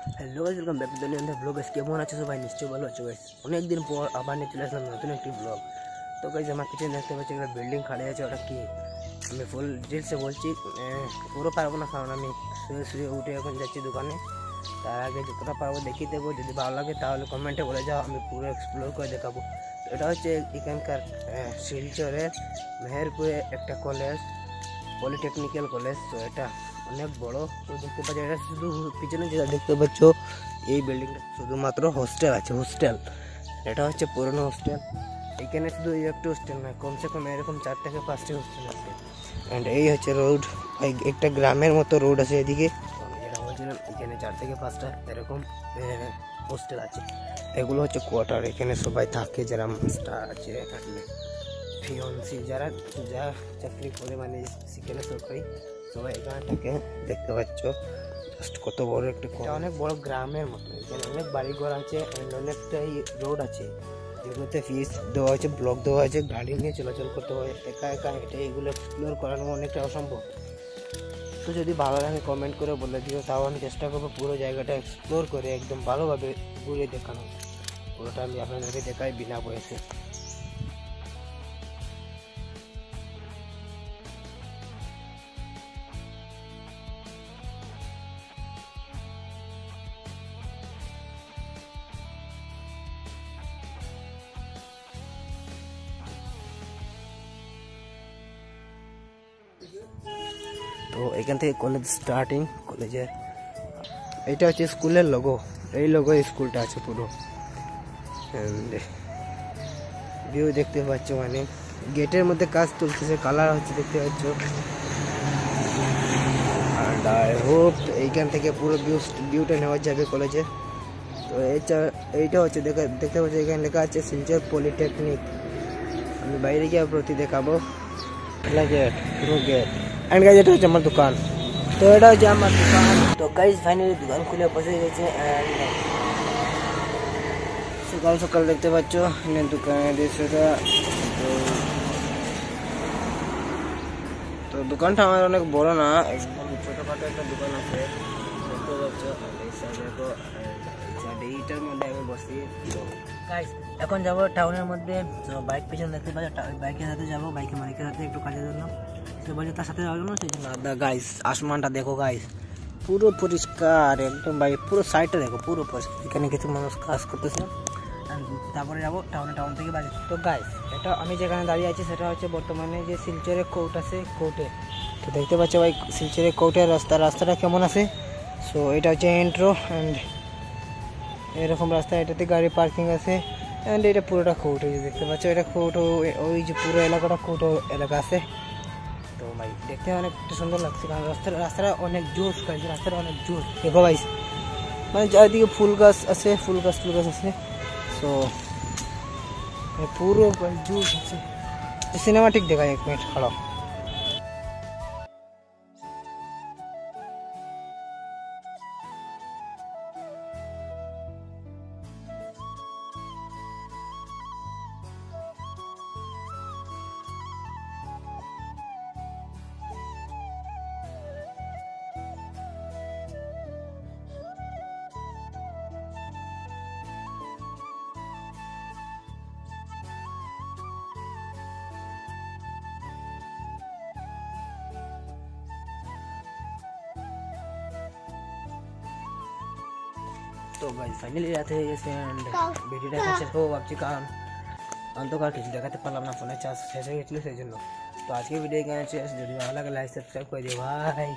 Hello guys, welcome back to the new blog. আজকে কেমন আছো সবাই? নিশ্চয়ই ভালো আছো গাইস। অনেকদিন পর আবার নিয়ে চলে আসলাম নতুন একটি ব্লগ। তো গাইস, আমার পিছনে দেখতে পাচ্ছি একটা বিল্ডিং খাড়ি আছে, ওটা কি আমি ফুল ডিটেলসে বলছি। পুরো পারবো না, কারণ আমি শুয়ে শুয়ে উঠে এখন যাচ্ছি দোকানে। তার আগে যতটা পারবো দেখিয়ে দেবো, যদি ভালো লাগে তাহলে কমেন্টে বলে যাও, আমি পুরো এক্সপ্লোর করে দেখাবো। তো এটা হচ্ছে এখানকার শিলচরের মেহেরপুরে একটা কলেজ, পলিটেকনিক্যাল কলেজ। তো এটা অনেক বড়। তো দেখতে পাচ্ছি এটা শুধু পিছনে যেটা দেখতে পাচ্ছ এই বিল্ডিংটা শুধুমাত্র হোস্টেল আছে, হোস্টেল। এটা হচ্ছে পুরনো হোস্টেল। এখানে শুধু এই একটা হোস্টেল নয়, কমসে কম এরকম 4 থেকে 5টি হোস্টেল আছে। অ্যান্ড এই হচ্ছে রোড, একটা গ্রামের মতো রোড আছে এদিকে। যেটা বলছিলাম, এখানে 4 থেকে 5টা এরকম হোস্টেল আছে। এগুলো হচ্ছে কোয়ার্টার, এখানে সবাই থাকে, যারা মাস্টার আছে, ফিয়ন্সি, যারা যা চাকরি করে, মানে সেখানে সরকারি, সবাই এখানে থাকে। দেখতে পাচ্ছ জাস্ট কত বড় একটা, অনেক বড় গ্রামের মতো। এখানে অনেক বাড়িঘর আছে, অনেকটাই রোড আছে যেগুলোতে ফিস দেওয়া হয়েছে, ব্লক দেওয়া হয়েছে, গাড়ি নিয়ে চলাচল করতে হয়। একা একা হেঁটে এগুলো এক্সপ্লোর করানো অনেকটা অসম্ভব। তো যদি ভালো লাগে কমেন্ট করে বলে দিও, তাও আমি চেষ্টা করবো পুরো জায়গাটা এক্সপ্লোর করে একদম ভালোভাবে ঘুরে দেখানো। পুরোটা আমি আপনাদেরকে দেখাই বিনা বয়সে। তো এখান থেকে কলেজ স্টার্টিং, কলেজের এইটা হচ্ছে স্কুলের লোগো। এই লোগো স্কুলটা আছে পুরো। ভিউ দেখতে পাচ্ছ, মানে গেটের মধ্যে কাজ চলতেছে, কালার হচ্ছে দেখতে পাচ্ছ। আর আই হোপ এইখান থেকে পুরো ভিউটা নেওয়া যাবে কলেজে। তো এইটা হচ্ছে দেখতে পাচ্ছ, এখানে লেখা আছে শিলচর পলিটেকনিক। আমি বাইরে গিয়ে প্রতি দেখাবো। গেট, পুরো গেট। এন্ড গাইস, এটা হচ্ছে আমার দোকান। তো এটা হচ্ছে আমার দোকান। তো গাইস, ফাইনালি দোকান খুলে বসে গেছে। এন্ড সকাল সকাল দেখতে পাচ্ছ দোকানের দৃশ্যটা। তো দোকানটা আমার অনেক বড় না, একদম ছোটখাটো একটা দোকান আছে দেখতে পাচ্ছ। এই সাইডে এইটার মধ্যে আমি বসি। তো গাইস, এখন যাবো টাউনের মধ্যে। তো বাইক পিছনে দেখতে পাচ্ছ, বাইকের সাথে যাবো, বাইকের মালিকের সাথে একটু কাজের জন্য। তো বলছে তার সাথে যাওয়ার জন্য, সেই জন্য। গাইস, আসমানটা দেখো গাইস, পুরো পরিষ্কার একদম। ভাই পুরো সাইডটা দেখো, পুরো পরিষ্কার। এখানে কিছু মানুষ কাজ করতেছে। তারপরে যাবো টাউন থেকে বাজে। তো গাইস, এটা আমি যেখানে দাঁড়িয়ে আছি সেটা হচ্ছে বর্তমানে যে শিলচরের কোর্ট আছে, কোর্টে। তো দেখতে পাচ্ছ ভাই, শিলচরের কোর্টের রাস্তাটা কেমন আছে। সো এটা হচ্ছে এন্ট্রো। অ্যান্ড এরকম রাস্তা, এটাতে গাড়ি পার্কিং আছে। অ্যান্ড এটা পুরোটা কোর্ট, এই যে দেখতে পাচ্ছ, এটা কোর্ট। ওই যে পুরো এলাকাটা কোর্ট এলাকা আছে। তো ভাই দেখতে অনেক সুন্দর লাগছে, কারণ রাস্তাটা অনেক জোস গাইছে, রাস্তাটা অনেক জোস। দেখো ভাই, মানে চারিদিকে ফুল গাছ আছে, ফুল গাছ আছে। তো পুরো জোস আছে, সিনেমাটিক দেখায়। 1 মিনিট খাড়া। তো ভাই ফাইনালি রাত হয়ে গেছে। ভিডিওটা এখন শেষ করবো ভাবছি, কারণ অন্ধকার কিছু দেখাতে পারলাম না, ফোনের চার্জ শেষ হয়ে গেছিলো সেই জন্য। তো আজকে ভিডিও এখানে শেষ। যদি ভালো লাগে লাইক সাবস্ক্রাইব করে দিও ভাই।